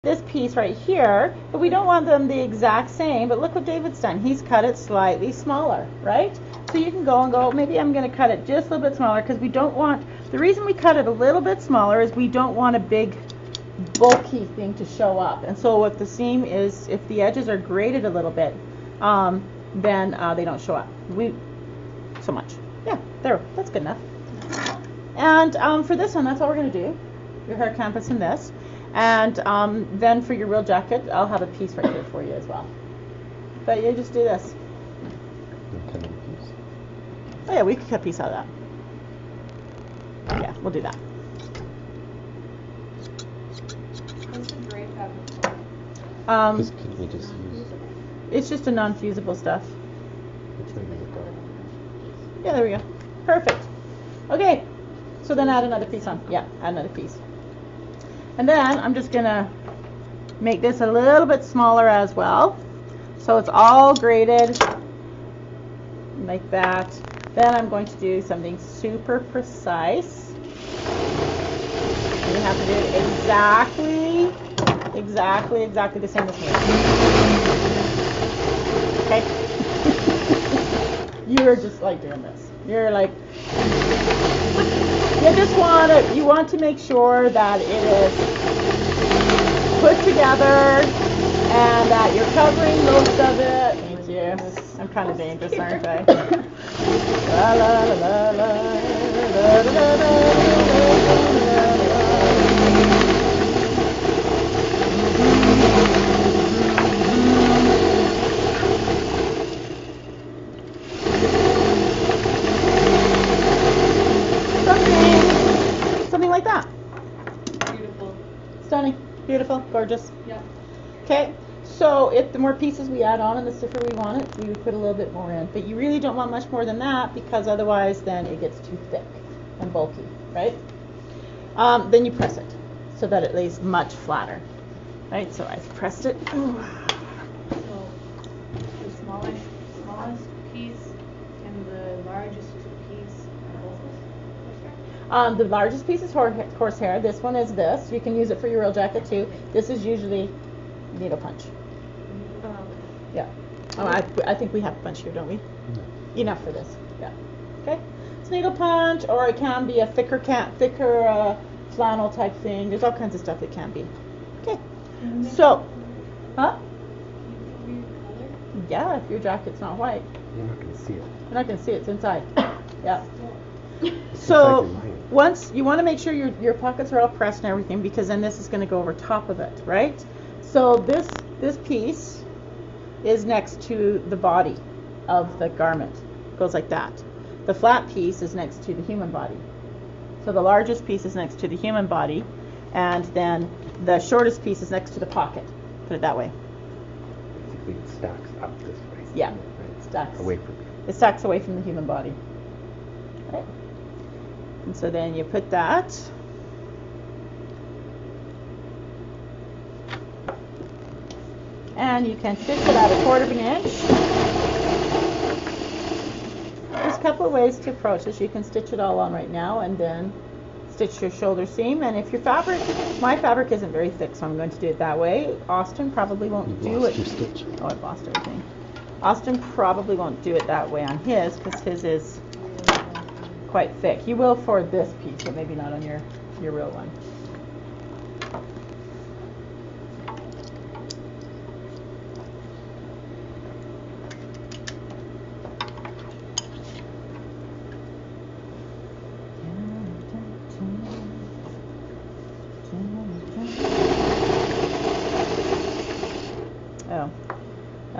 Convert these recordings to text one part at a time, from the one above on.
this piece right here, but we don't want them the exact same. But look what David's done. He's cut it slightly smaller, right? So you can go and go, maybe I'm going to cut it just a little bit smaller because we don't want, the reason we cut it a little bit smaller is we don't want a big bulky thing to show up. And so what the seam is, if the edges are graded a little bit, then they don't show up so much. Yeah, there, that's good enough. And for this one, that's all we're going to do. Your hair canvas and this. And then for your real jacket, I'll have a piece right here for you as well. But you just do this. Oh yeah, we could cut a piece out of that. Yeah, we'll do that. What's the gray fabric for? Can we just use? It's just a non-fusible stuff. Yeah, there we go. Perfect. Okay, so then add another piece on. Yeah, add another piece. And then I'm just gonna make this a little bit smaller as well. So it's all graded like that. Then I'm going to do something super precise. You have to do it exactly the same as me. Okay? You're just like doing this. You're like, you want to make sure that it is put together and that you're covering most of it. Thank you. I'm kind of dangerous, aren't I? La, la, la, la, la, la, la, la, la, something like that. Beautiful. Stunning. Beautiful. Gorgeous. Yeah. Okay. So if the more pieces we add on and the stiffer we want it, we would put a little bit more in. But you really don't want much more than that because otherwise then it gets too thick and bulky, right? Then you press it so that it lays much flatter, right? So I've pressed it. So the smallest piece and the largest piece are both horsehair? The largest piece is horsehair. This one is this. You can use it for your real jacket too. This is usually needle punch. Yeah. Oh, I think we have a bunch here, don't we? No. Enough for this. Yeah. Okay. It's needle punch, or it can be a thicker flannel type thing. There's all kinds of stuff it can be. Okay. So, huh? Yeah, if your jacket's not white. You're not going to see it. You're not going to see it. It's inside. Yeah. It's So inside your mind. once you want to make sure your pockets are all pressed and everything, because then this is going to go over top of it, right? So this piece is next to the body of the garment. It goes like that. The flat piece is next to the human body. So the largest piece is next to the human body, and then the shortest piece is next to the pocket. Put it that way. Basically, it stacks up this way. Yeah. Right? Stacks. Away from you. It stacks away from the human body. Right? And so then you put that. And you can stitch it at 1/4 of an inch. There's a couple of ways to approach this. You can stitch it all on right now and then stitch your shoulder seam. And if your fabric, my fabric isn't very thick, so I'm going to do it that way. Austin probably won't do it. Your stitch. Oh, I've lost everything. Austin probably won't do it that way on his because his is quite thick. He will for this piece, but maybe not on your real one.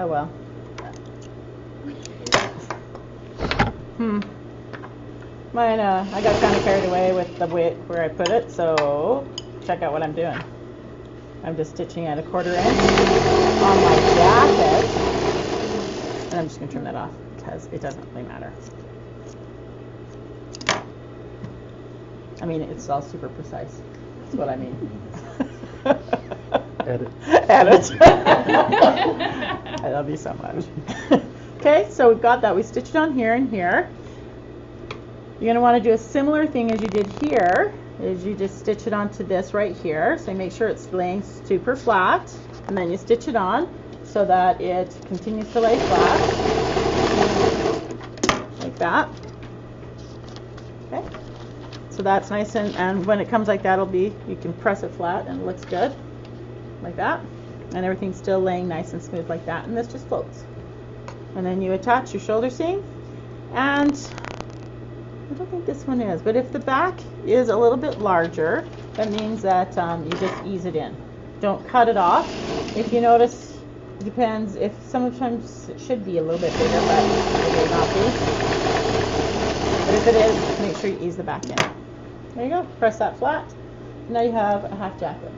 Oh well. Mine, I got kind of carried away with the way where I put it, so check out what I'm doing. I'm just stitching at 1/4 inch on my jacket, and I'm just going to trim that off because it doesn't really matter. I mean, it's all super precise. That's what I mean. Edit. Edit. I love you so much. Okay, so we've got that. We stitched on here and here. You're going to want to do a similar thing as you did here. is you just stitch it onto this right here. So you make sure it's laying super flat, and then you stitch it on so that it continues to lay flat, like that. Okay. So that's nice, and when it comes like that, you can press it flat and it looks good, like that. And everything's still laying nice and smooth like that, and this just floats. And then you attach your shoulder seam, and I don't think this one is, but if the back is a little bit larger, that means that you just ease it in. Don't cut it off. If you notice, it depends, if sometimes it should be a little bit bigger, but it may not be. But if it is, make sure you ease the back in. There you go, press that flat. Now you have a half jacket.